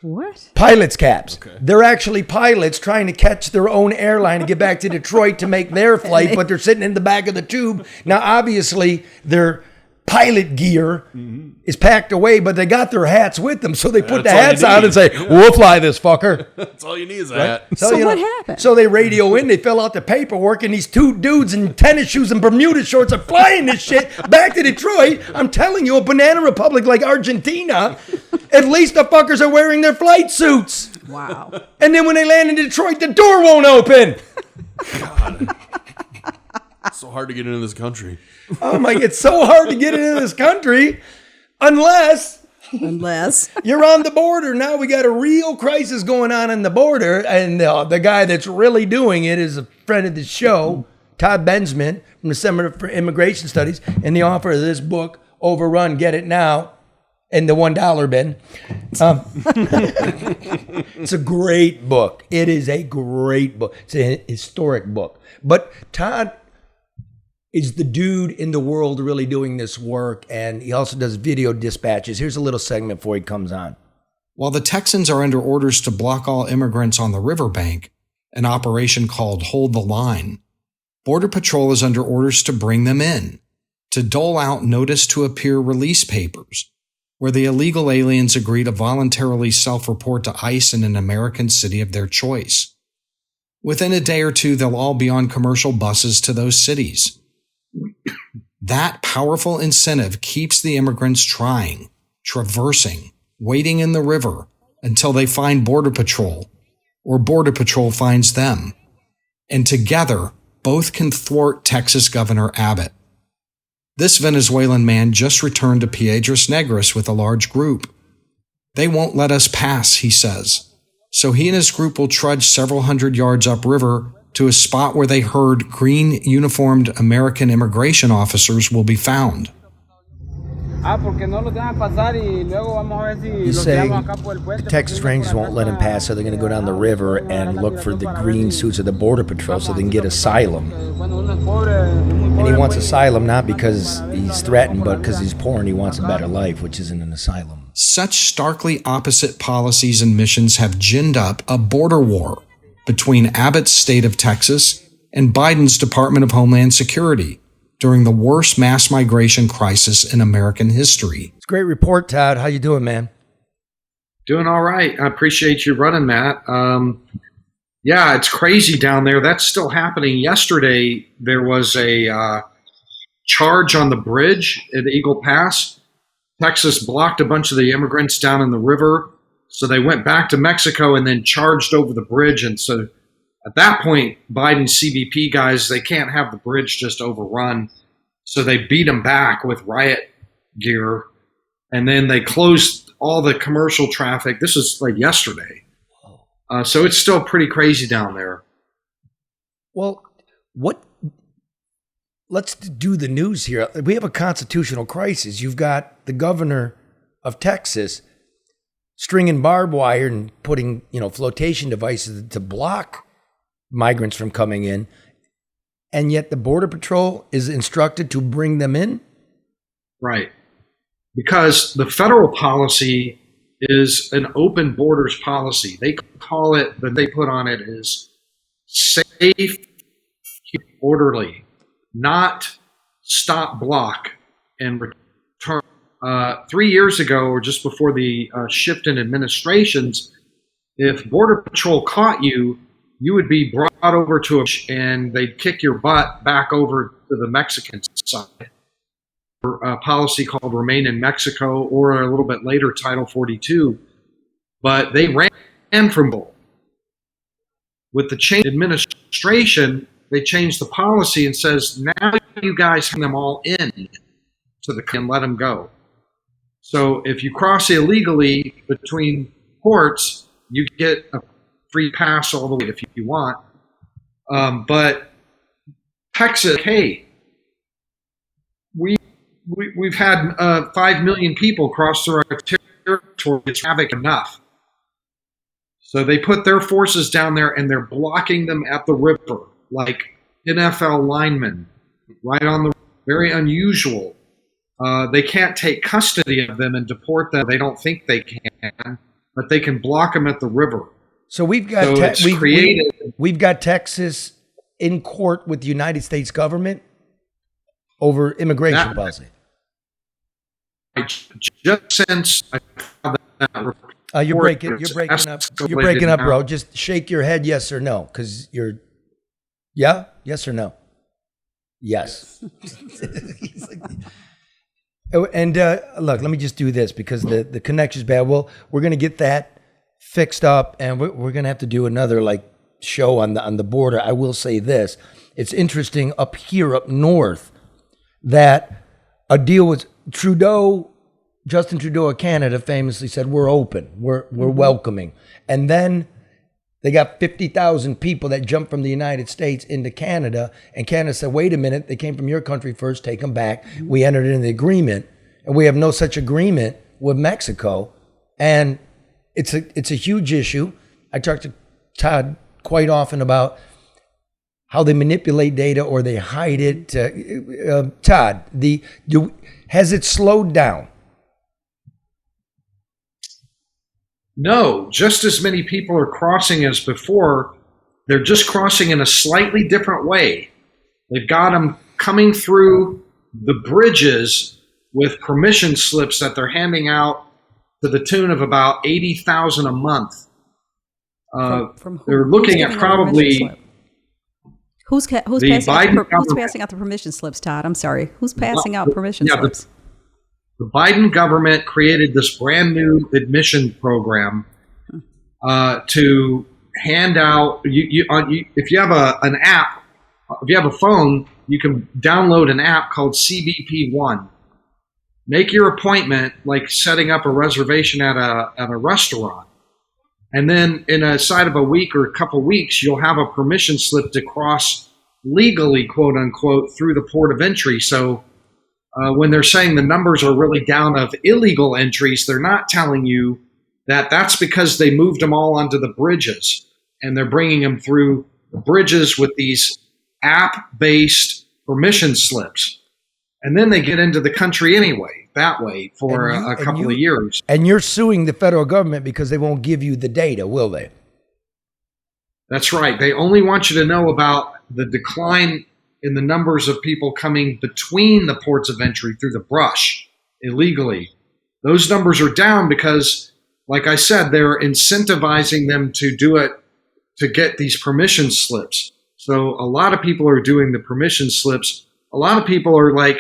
Speaker 6: What?
Speaker 5: Pilot's caps. Okay. They're actually pilots trying to catch their own airline to get back to Detroit to make their flight, but they're sitting in the back of the tube. Now, obviously, their pilot gear is packed away, but they got their hats with them, so they put the hats on and say, we'll fly this fucker.
Speaker 11: That's all you need is a hat.
Speaker 6: So what happened?
Speaker 5: So they radio in, they fill out the paperwork, and these 2 dudes in tennis shoes and Bermuda shorts are flying this shit back to Detroit. I'm telling you, a banana republic like Argentina, at least the fuckers are wearing their flight suits.
Speaker 6: Wow.
Speaker 5: And then when they land in Detroit, the door won't open.
Speaker 11: God. It's so hard to get into this country.
Speaker 5: Oh my, it's so hard to get into this country unless you're on the border. Now we got a real crisis going on the border, and the guy that's really doing it is a friend of the show, Todd Bensman from the Center for Immigration Studies, and the author of this book, Overrun, Get It Now, in the $1 bin. It's a great book. It is a great book. It's a historic book. But Todd is the dude in the world really doing this work, and he also does video dispatches. Here's a little segment before he comes on.
Speaker 15: While the Texans are under orders to block all immigrants on the riverbank, an operation called Hold the Line, Border Patrol is under orders to bring them in, to dole out notice to appear release papers, where the illegal aliens agree to voluntarily self-report to ICE in an American city of their choice. Within a day or 2, they'll all be on commercial buses to those cities. That powerful incentive keeps the immigrants trying, traversing, waiting in the river until they find Border Patrol, or Border Patrol finds them. and together both can thwart Texas Governor Abbott. This Venezuelan man just returned to Piedras Negras with a large group. They won't let us pass, he says. So he and his group will trudge several hundred yards upriver to a spot where they heard green uniformed American immigration officers will be found.
Speaker 5: He's saying the Texas Rangers won't let him pass, so they're going to go down the river and look for the green suits of the Border Patrol so they can get asylum. And he wants asylum not because he's threatened, but because he's poor and he wants a better life, which isn't an asylum.
Speaker 15: Such starkly opposite policies and missions have ginned up a border war between Abbott's state of Texas and Biden's Department of Homeland Security during the worst mass migration crisis in American history.
Speaker 5: It's a great report, Todd. How you doing, man?
Speaker 16: Doing all right. I appreciate you running that. Yeah, it's crazy down there. That's still happening. Yesterday, there was a charge on the bridge at Eagle Pass. Texas blocked a bunch of the immigrants down in the river. So they went back to Mexico and then charged over the bridge. And so at that point, Biden's CBP guys, they can't have the bridge just overrun. So they beat them back with riot gear. And then they closed all the commercial traffic. This is like yesterday. So it's still pretty crazy down there.
Speaker 5: Well, let's do the news here. We have a constitutional crisis. You've got the governor of Texas stringing barbed wire and putting, flotation devices to block migrants from coming in. And yet the Border Patrol is instructed to bring them in?
Speaker 16: Right. Because the federal policy is an open borders policy. They call it, that they put on it is safe, orderly, not stop, block, and return. 3 years ago, or just before the shift in administrations, if Border Patrol caught you, you would be brought over to and they'd kick your butt back over to the Mexican side. A policy called Remain in Mexico, or a little bit later, Title 42. But they ran from both. With the change in administration, they changed the policy and says, now you guys bring them all in to the country and let them go. So if you cross illegally between ports, you get a free pass all the way if you want. But Texas, hey, we've had 5 million people cross through our territory. It's havoc enough. So they put their forces down there and they're blocking them at the river, like NFL linemen, right on the very unusual. They can't take custody of them and deport them. They don't think they can, but they can block them at the river.
Speaker 5: So we've got we've got Texas in court with the United States government over immigration policy.
Speaker 16: Just since I found that report,
Speaker 5: you're breaking up, bro. Just shake your head, yes or no, because you're, yes or no, yes. And look, let me just do this because the connection's bad. Well, we're gonna get that fixed up, and we're gonna have to do another show on the border. I will say this: it's interesting up here up north that a deal was Justin Trudeau of Canada famously said, we're open, we're welcoming. And then they got 50,000 people that jumped from the United States into Canada, and Canada said, wait a minute, they came from your country first, take them back. We entered into the agreement, and we have no such agreement with Mexico. And it's a huge issue. I talk to Todd quite often about how they manipulate data or they hide it. Todd, has it slowed down?
Speaker 16: No, just as many people are crossing as before. They're just crossing in a slightly different way. They've got them coming through the bridges with permission slips that they're handing out to the tune of about 80,000 a month.
Speaker 6: From who,
Speaker 16: they're looking at probably...
Speaker 6: Who's passing out the permission slips, Todd? I'm sorry. Who's passing out permission slips?
Speaker 16: The Biden government created this brand new admission program to hand out, if you have an app, if you have a phone, you can download an app called CBP One. Make your appointment like setting up a reservation at a restaurant. And then inside of a week or a couple weeks, you'll have a permission slip to cross legally, quote unquote, through the port of entry. So when they're saying the numbers are really down of illegal entries, they're not telling you that that's because they moved them all onto the bridges, and they're bringing them through the bridges with these app-based permission slips. And then they get into the country anyway, that way, for a couple of years.
Speaker 5: And you're suing the federal government because they won't give you the data, will they?
Speaker 16: That's right. They only want you to know about the decline in the numbers of people coming between the ports of entry through the brush illegally. Those numbers are down because, like I said, they're incentivizing them to do it, to get these permission slips. So a lot of people are doing the permission slips. A lot of people are like,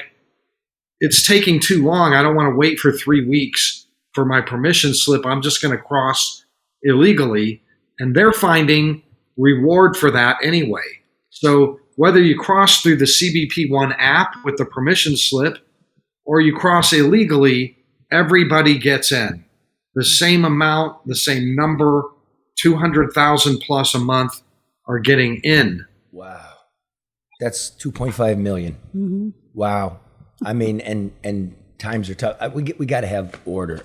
Speaker 16: it's taking too long. I don't want to wait for 3 weeks for my permission slip. I'm just going to cross illegally. And they're finding reward for that anyway. So whether you cross through the CBP One app with the permission slip or you cross illegally, everybody gets in. The same amount, the same number, 200,000 plus a month are getting in.
Speaker 5: Wow. That's 2.5 million.
Speaker 6: Mm-hmm.
Speaker 5: Wow. I mean, and times are tough. We got to have order.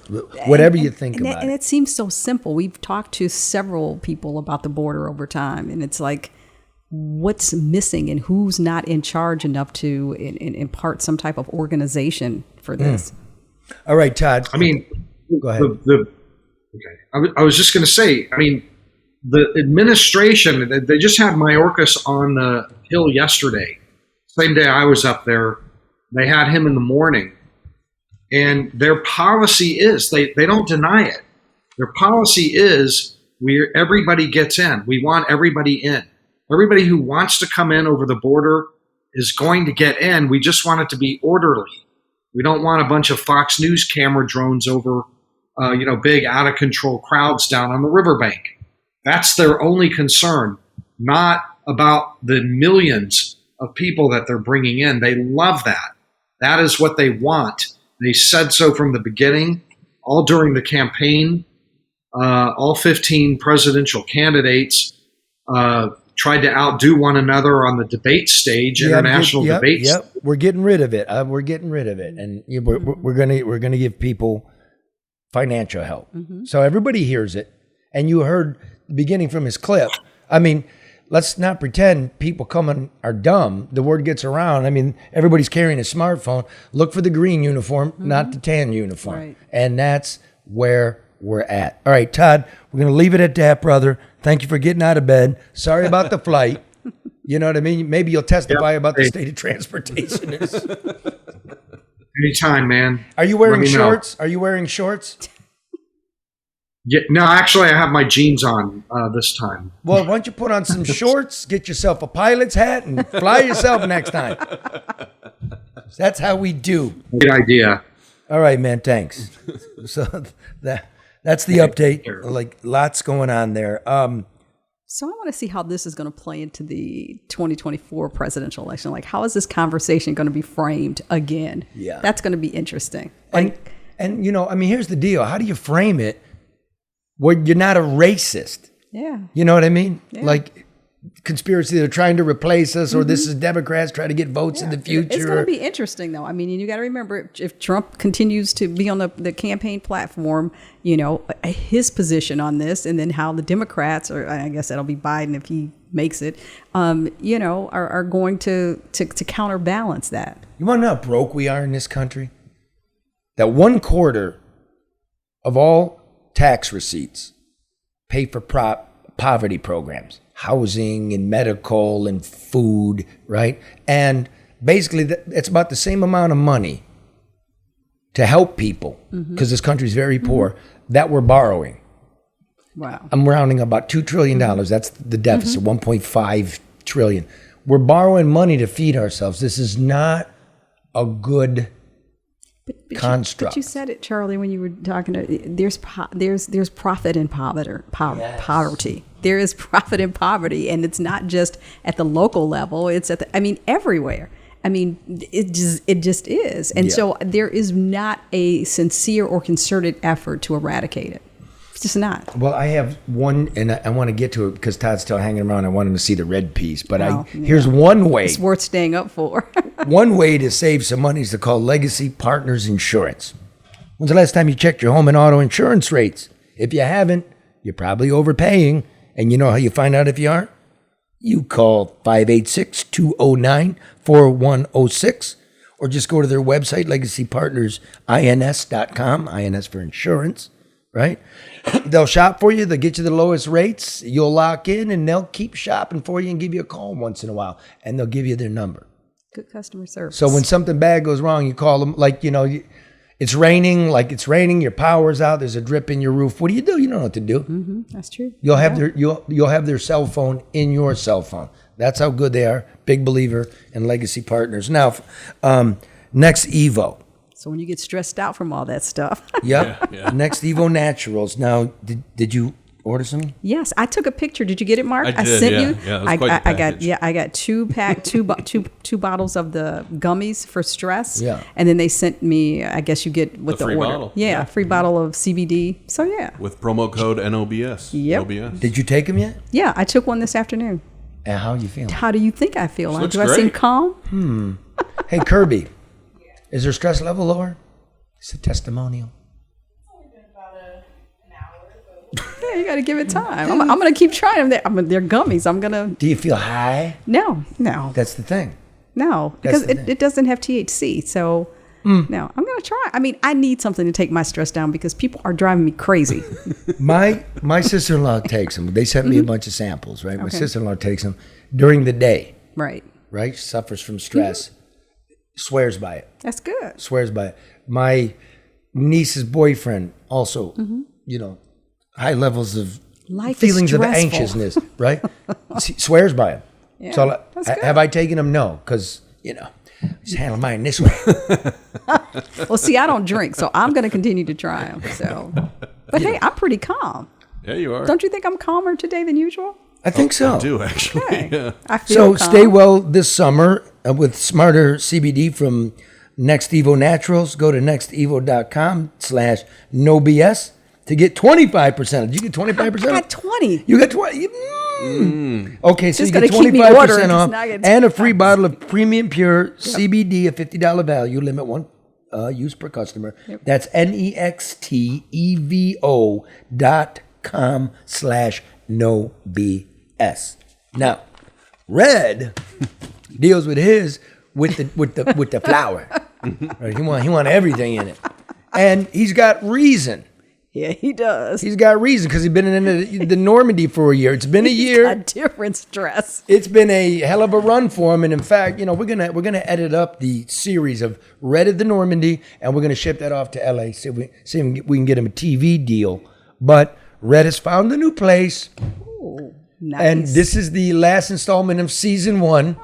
Speaker 5: Whatever you think about it.
Speaker 6: And it seems so simple. We've talked to several people about the border over time, and it's like, what's missing and who's not in charge enough to impart some type of organization for this?
Speaker 5: All right, Todd.
Speaker 16: I mean,
Speaker 5: go ahead.
Speaker 16: Okay. I was just going to say, I mean, the administration, they just had Mayorkas on the Hill yesterday. Same day I was up there. They had him in the morning. And their policy is, they don't deny it. Their policy is everybody gets in. We want everybody in. Everybody who wants to come in over the border is going to get in. We just want it to be orderly. We don't want a bunch of Fox News camera drones over, big out of control crowds down on the riverbank. That's their only concern, not about the millions of people that they're bringing in. They love that. That is what they want. They said so from the beginning, all during the campaign. All 15 presidential candidates tried to outdo one another on the debate stage, international debates.
Speaker 5: Yep, we're getting rid of it. We're getting rid of it, and we're gonna give people financial help.
Speaker 6: Mm-hmm.
Speaker 5: So everybody hears it, and you heard the beginning from his clip. I mean, let's not pretend people coming are dumb. The word gets around. I mean, everybody's carrying a smartphone. Look for the green uniform, not the tan uniform,
Speaker 6: Right.
Speaker 5: And that's where we're at. All right, Todd, we're going to leave it at that, brother. Thank you for getting out of bed. Sorry about the flight. You know what I mean? Maybe you'll testify about the state of transportation.
Speaker 16: Anytime, man.
Speaker 5: Are you wearing
Speaker 16: Let me know.
Speaker 5: shorts? Are you wearing shorts?
Speaker 16: Yeah, no, actually, I have my jeans on this time.
Speaker 5: Well, why don't you put on some shorts, get yourself a pilot's hat, and fly yourself next time. That's how we do.
Speaker 16: Good idea.
Speaker 5: All right, man. Thanks. So that's the update. Like, lots going on there.
Speaker 6: So I want to see how this is going to play into the 2024 presidential election. Like, how is this conversation going to be framed again?
Speaker 5: Yeah.
Speaker 6: That's going to be interesting.
Speaker 5: And I mean, here's the deal. How do you frame it where you're not a racist?
Speaker 6: Yeah.
Speaker 5: You know what I mean?
Speaker 6: Yeah.
Speaker 5: Like, conspiracy, they're trying to replace us, or this is Democrats trying to get votes in the future.
Speaker 6: It's going to be interesting, though. I mean, you got to remember, if Trump continues to be on the campaign platform, his position on this, and then how the Democrats, or I guess that'll be Biden if he makes it, are going to counterbalance that.
Speaker 5: You want to know how broke we are in this country? That 1/4 of all tax receipts pay for poverty programs, housing and medical and food, right? And basically, it's about the same amount of money to help people, because this country is very poor, that we're borrowing.
Speaker 6: Wow.
Speaker 5: I'm rounding about $2 trillion. That's the deficit, 1.5 trillion. We're borrowing money to feed ourselves. This is not a good construct.
Speaker 6: But you said it, Charlie, when you were talking. There's profit in poverty. there is profit in poverty, and it's not just at the local level. It's at everywhere. It just is. And so there is not a sincere or concerted effort to eradicate it. It's just not.
Speaker 5: Well, I have one, and I want to get to it because Todd's still hanging around. I want him to see the red piece. But here's one way.
Speaker 6: It's worth staying up for.
Speaker 5: One way to save some money is to call Legacy Partners Insurance. When's the last time you checked your home and auto insurance rates? If you haven't, you're probably overpaying. And you know how you find out if you aren't? You call 586-209-4106 or just go to their website, legacypartnersins.com, INS for insurance, right? They'll shop for you. They'll get you the lowest rates. You'll lock in, and they'll keep shopping for you and give you a call once in a while, and they'll give you their number.
Speaker 6: Good customer service.
Speaker 5: So when something bad goes wrong, you call them, it's raining, your power's out, there's a drip in your roof. What do? You don't know what to do.
Speaker 6: Mm-hmm. That's true.
Speaker 5: You'll have their cell phone in your cell phone. That's how good they are. Big believer in Legacy Partners. Now, Next Evo.
Speaker 6: So when you get stressed out from all that stuff.
Speaker 5: Yep. Yeah. Next Evo Naturals. Now, did you order some?
Speaker 6: Yes, I took a picture. Did you get it, Mark?
Speaker 11: I
Speaker 6: did,
Speaker 11: sent
Speaker 6: you.
Speaker 11: Yeah, it was quite the package.
Speaker 6: I got two bottles of the gummies for stress.
Speaker 5: Yeah.
Speaker 6: And then they sent me, I guess you get with the
Speaker 11: free
Speaker 6: order.
Speaker 11: bottle.
Speaker 6: Yeah, free bottle of CBD. So yeah.
Speaker 11: With promo code NOBS.
Speaker 6: Yep.
Speaker 11: OBS.
Speaker 5: Did you take them yet?
Speaker 6: Yeah, I took one this afternoon.
Speaker 5: And how are you feeling?
Speaker 6: How do you think I feel?
Speaker 11: Looks
Speaker 6: Do I seem calm?
Speaker 5: Hey, Kirby, is their stress level lower? It's a testimonial.
Speaker 6: Yeah, you got to give it time. I'm going to keep trying them. They're gummies. I'm going to.
Speaker 5: Do you feel high?
Speaker 6: No.
Speaker 5: That's the thing.
Speaker 6: No, because it doesn't have THC. So, no, I'm going to try. I need something to take my stress down because people are driving me crazy.
Speaker 5: My sister-in-law takes them. They sent me a bunch of samples, right? My sister-in-law takes them during the day.
Speaker 6: Right.
Speaker 5: Right? She suffers from stress. Swears by it.
Speaker 6: That's good.
Speaker 5: Swears by it. My niece's boyfriend also, high levels of feelings of anxiousness, right? Swears by it.
Speaker 6: Yeah,
Speaker 5: so have I taken them? No, because, just handle mine this way.
Speaker 6: Well, see, I don't drink, so I'm going to continue to try them. So, but hey, I'm pretty calm.
Speaker 11: Yeah, you are.
Speaker 6: Don't you think I'm calmer today than usual?
Speaker 5: I think so.
Speaker 11: I do, actually.
Speaker 6: Okay.
Speaker 11: Yeah.
Speaker 6: I feel calm.
Speaker 5: Stay well this summer with smarter CBD from Next Evo Naturals. Go to nextevo.com/nobs to get 25%. Did you get 25%?
Speaker 6: I got 20.
Speaker 5: You got 20. Okay, so
Speaker 6: Just
Speaker 5: you get
Speaker 6: gotta keep me
Speaker 5: 25%
Speaker 6: ordering,
Speaker 5: off
Speaker 6: just not
Speaker 5: and a free bottle of premium pure CBD, a $50 value, limit one use per customer. That's nextevo.com/nobs. Now, Red deals with his with the flower. Right? He want everything in it, and he's got reason.
Speaker 6: Yeah, he does.
Speaker 5: He's got reason because he's been in the Normandy for a year. It's been a year.
Speaker 6: Got different stress.
Speaker 5: It's been a hell of a run for him, and in fact, we're gonna edit up the series of Red at the Normandy, and we're gonna ship that off to LA. See if we can get him a TV deal. But Red has found a new place.
Speaker 6: Ooh, nice.
Speaker 5: And this is the last installment of season 1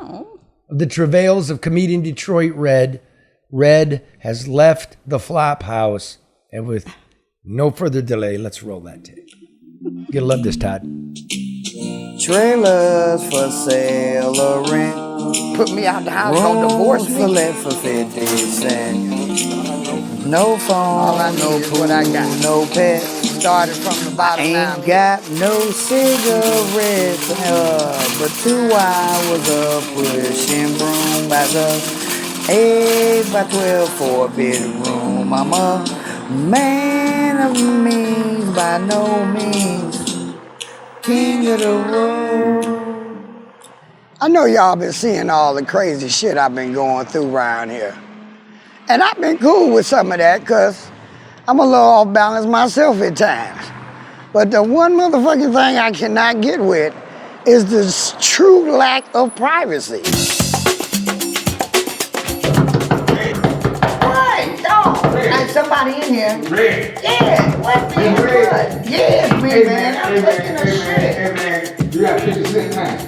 Speaker 5: of the travails of comedian Detroit Red. Red has left the flop house, and with no further delay, let's roll that tape. You're gonna love this, Todd.
Speaker 9: Trailers for sale or rent.
Speaker 3: Put me out the house, don't divorce me.
Speaker 9: For let for 50 cents. No phone,
Speaker 3: all I know is what I got.
Speaker 9: No pet.
Speaker 3: Started from the bottom now.
Speaker 9: Ain't got no cigarettes, but 2 hours of pushing broom by the 8 by 12 4-bedroom. I'm a man of means, by no means king of the road.
Speaker 3: I know y'all been seeing all the crazy shit I've been going through around here. And I've been cool with some of that because I'm a little off balance myself at times. But the one motherfucking thing I cannot get with is this true lack of privacy.
Speaker 10: What? Dog. Like somebody in here.
Speaker 3: Red.
Speaker 10: Yeah, what man? What? Yes, man. I'm looking at shit.
Speaker 3: Hey, man. You got 50 cents now.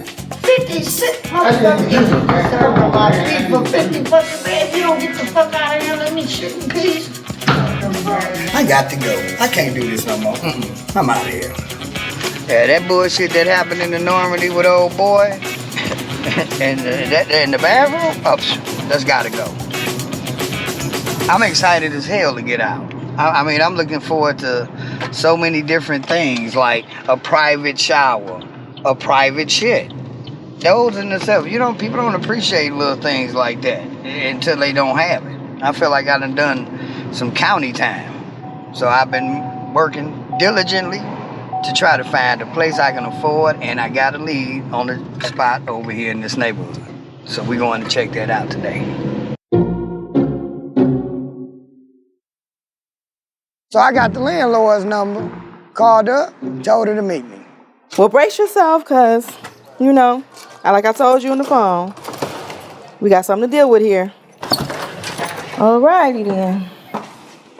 Speaker 10: 50 cents, motherfucker. You serve my feet for 50 fucking man. If you don't get the fuck out of here, let me shit in peace.
Speaker 3: I got to go. I can't do this no more. I'm out of here.
Speaker 9: Yeah, that bullshit that happened in the Normandy with old boy and that in the bathroom, that's gotta go. I'm excited as hell to get out. I mean, I'm looking forward to so many different things, like a private shower, a private shit. Those in themselves, people don't appreciate little things like that until they don't have it. I feel like I done some county time. So I've been working diligently to try to find a place I can afford, and I got a lead on the spot over here in this neighborhood. So we're going to check that out today.
Speaker 3: So I got the landlord's number, called up, told her to meet me.
Speaker 17: Well, brace yourself, because, like I told you on the phone, we got something to deal with here. All righty then.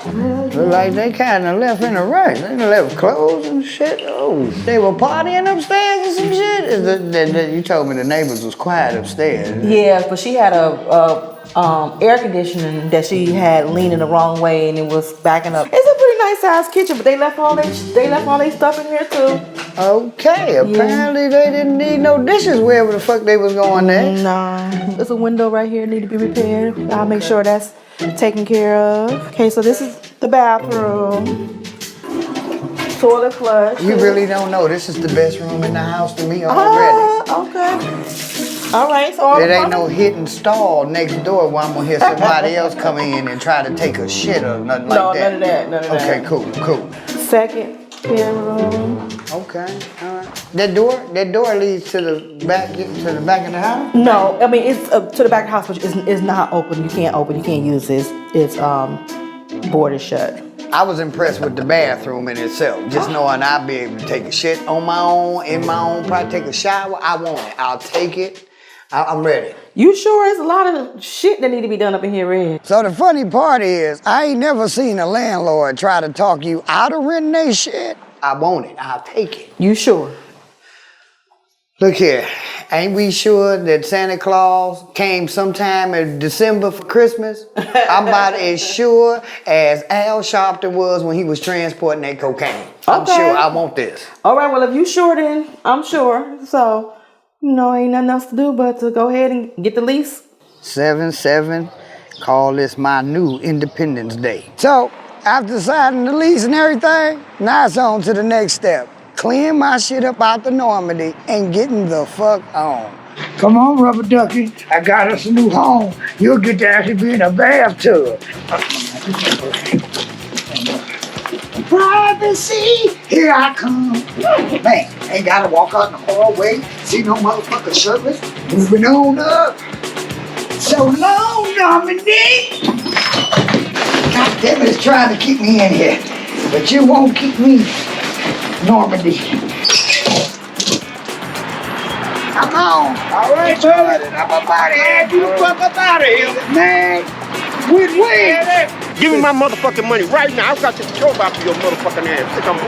Speaker 3: Look like they kind of left in a rush. They left clothes and shit. Oh, they were partying upstairs and some shit. You told me the neighbors was quiet upstairs.
Speaker 17: Yeah, but she had a air conditioning that she had leaning the wrong way, and it was backing up. It's a pretty nice sized kitchen, but they left all their stuff in here too.
Speaker 3: Okay, apparently they didn't need no dishes wherever the fuck they was going there.
Speaker 17: Nah, there's a window right here need to be repaired. I'll make sure that's taken care of. Okay, so this is the bathroom. Toilet flush.
Speaker 3: You really don't know. This is the best room in the house to me already.
Speaker 17: Okay. All right, so
Speaker 3: there ain't no hidden stall next door where I'm gonna hear somebody else come in and try to take a shit or nothing like that.
Speaker 17: No, none of that.
Speaker 3: Okay, cool.
Speaker 17: Second bedroom.
Speaker 3: Okay, all right. That door leads to the back of the house?
Speaker 17: No, I mean it's to the back of the house, but it's not open. You can't use this. It's boarded shut.
Speaker 3: I was impressed with the bathroom in itself. Just knowing I'll be able to take a shit on my own, in my own, probably take a shower. I want it. I'll take it. I'm ready.
Speaker 17: You sure there's a lot of shit that need to be done up in here, Red?
Speaker 3: So the funny part is, I ain't never seen a landlord try to talk you out of renting their shit. I want it. I'll take it.
Speaker 17: You sure?
Speaker 3: Look here. Ain't we sure that Santa Claus came sometime in December for Christmas? I'm about as sure as Al Sharpton was when he was transporting that cocaine. I'm sure I want this.
Speaker 17: All right, well, if you sure, then I'm sure. So, ain't nothing else to do but to go ahead and get the lease.
Speaker 3: 7-7, call this my new Independence Day. So, after signing the lease and everything, now it's on to the next step. Clearing my shit up out the Normandy and getting the fuck on. Come on, Rubber Ducky. I got us a new home. You'll get to actually be in a bathtub. Privacy, here I come. Man, ain't gotta walk out in the hallway, see no motherfucker shirtless. Moving on up. So long, Normandy. God damn it, it's trying to keep me in here. But you won't keep me, Normandy. Come on. All right, fella. I'm up out of here. You the fuck up out of here. Man, wait.
Speaker 14: Give me my motherfucking money right now. I've got to throw back to your motherfucking ass. Think I'm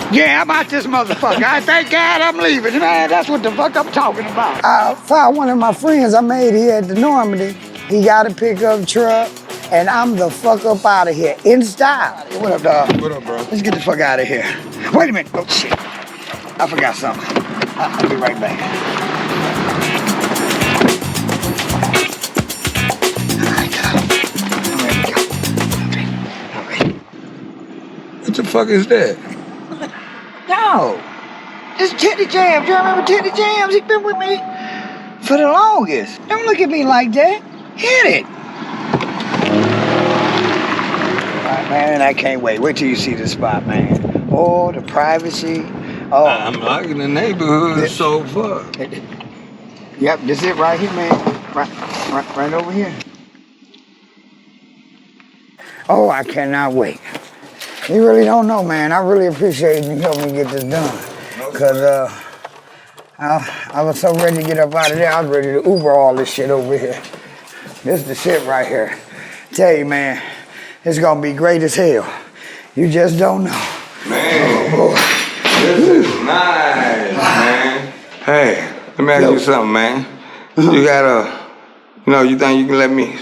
Speaker 14: bullshitting?
Speaker 3: Yeah, I'm out this motherfucker. I thank God I'm leaving, man. That's what the fuck I'm talking about. I found one of my friends I made here at the Normandy. He got a pickup truck, and I'm the fuck up out of here in style. What up, dog?
Speaker 18: What up, bro?
Speaker 3: Let's get the fuck out of here. Wait a minute. Oh, shit. I forgot something. I'll be right back.
Speaker 18: What the fuck is that?
Speaker 3: No. This is Teddy Jams. You remember Teddy Jams? He been with me for the longest. Don't look at me like that. Hit it. All right, man, I can't wait. Wait till you see the spot, man. Oh, the privacy. Oh,
Speaker 18: I'm liking the neighborhood so far.
Speaker 3: Yep, this is it right here, man. Right over here. Oh, I cannot wait. You really don't know, man. I really appreciate you helping me get this done. Because I was so ready to get up out of there, I was ready to Uber all this shit over here. This is the shit right here. Tell you, man, it's gonna be great as hell. You just don't know.
Speaker 18: Man, this is nice, man. Hey, let me ask you something, man. You got you think you can let me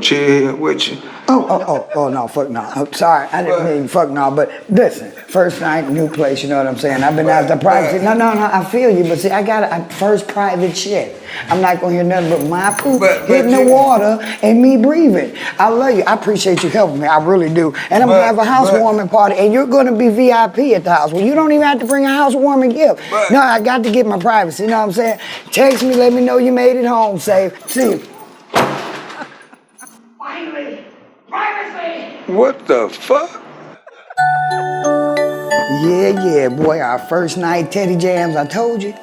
Speaker 18: chill with you.
Speaker 3: Oh, no, fuck no. I'm sorry, I didn't mean fuck no, but listen, first night, new place, you know what I'm saying? I've been out the privacy. No, I feel you, but see, I got a first private shit. I'm not gonna hear nothing but my poop hitting the water and me breathing. I love you. I appreciate you helping me. I really do. And I'm gonna have a housewarming party, and you're gonna be VIP at the house. Well, you don't even have to bring a housewarming gift. No, I got to get my privacy, you know what I'm saying? Text me, let me know you made it home safe. See you.
Speaker 10: Finally, privacy.
Speaker 18: What the fuck?
Speaker 3: Yeah, boy, our first night Teddy Jams, I told you,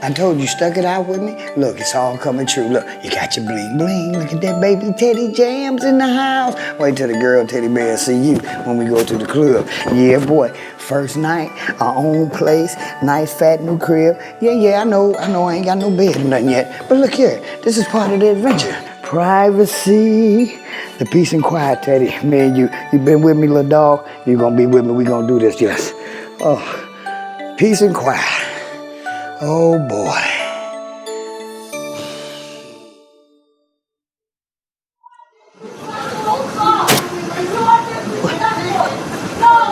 Speaker 3: stuck it out with me. Look, it's all coming true. Look, you got your bling bling. Look at that baby Teddy Jams in the house. Wait till the girl Teddy Bear see you when we go to the club. Yeah, boy, first night, our own place, nice fat new crib. Yeah, I know, I ain't got no bed or nothing yet. But look here, this is part of the adventure. Privacy, the peace and quiet, Teddy. Man, you been with me, little dog. You gonna be with me, we gonna do this, yes. Oh, peace and quiet. Oh, boy.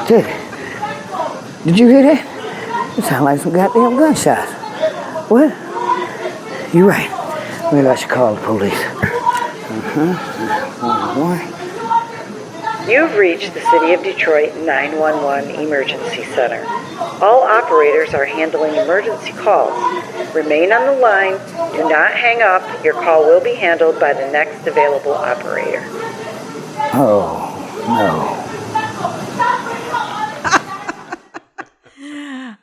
Speaker 3: Teddy, did you hear that? It sounded like some goddamn gunshots. What? You're right. Maybe I should call the police.
Speaker 19: You've reached the City of Detroit 911 Emergency Center. All operators are handling emergency calls. Remain on the line. Do not hang up. Your call will be handled by the next available operator.
Speaker 3: Oh, no.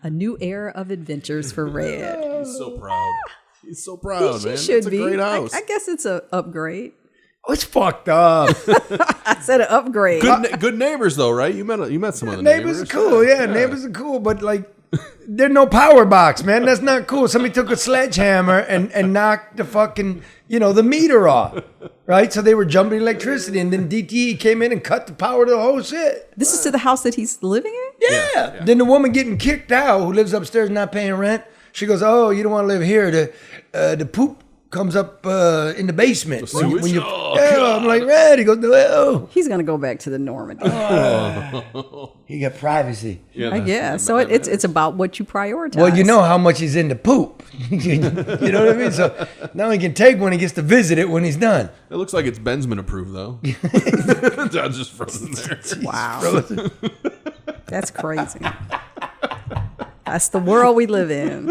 Speaker 6: A new era of adventures for Red.
Speaker 11: He's so proud. He's so proud, man.
Speaker 6: He should
Speaker 11: it's a
Speaker 6: be.
Speaker 11: great house.
Speaker 6: I guess it's an upgrade.
Speaker 5: Oh, it's fucked up.
Speaker 6: I said an upgrade.
Speaker 11: Good neighbors, though, right? You met some of the
Speaker 5: Neighbors are cool, yeah. Neighbors are cool, but like, there's no power box, man. That's not cool. Somebody took a sledgehammer and knocked the fucking, the meter off, right? So they were jumping electricity, and then DTE came in and cut the power to the whole shit.
Speaker 6: This is to the house that he's living in?
Speaker 5: Yeah. Then the woman getting kicked out, who lives upstairs not paying rent, she goes, "Oh, you don't want to live here. The poop comes up in the basement." I'm like, Red. He goes, "No."
Speaker 6: He's gonna go back to the Normandy.
Speaker 5: He got privacy.
Speaker 6: I guess. So it's about what you prioritize.
Speaker 5: Well, you know how much he's into poop. You know what I mean? So now he can take one. He gets to visit it when he's done.
Speaker 11: It looks like it's Benzman approved, though. John's just frozen there.
Speaker 6: Wow.
Speaker 5: Frozen.
Speaker 6: That's crazy. That's the world we live in.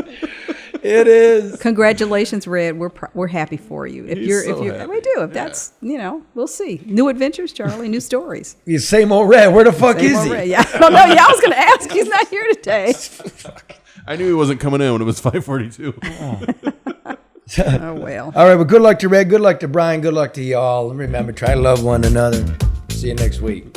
Speaker 5: It is.
Speaker 6: Congratulations, Red. We're happy for you. If
Speaker 11: He's
Speaker 6: you're,
Speaker 11: so
Speaker 6: if you're,
Speaker 11: happy.
Speaker 6: we do. If that's, we'll see. New adventures, Charlie. New stories.
Speaker 5: You same old Red. Where the fuck
Speaker 6: Same
Speaker 5: is
Speaker 6: old
Speaker 5: he?
Speaker 6: Red. Yeah, I don't know. Yeah, I was going to ask. He's not here today.
Speaker 11: I knew he wasn't coming in when it was 5:42.
Speaker 6: Oh well.
Speaker 5: All right. Well, good luck to Red. Good luck to Bryan. Good luck to y'all. And remember, try to love one another. See you next week.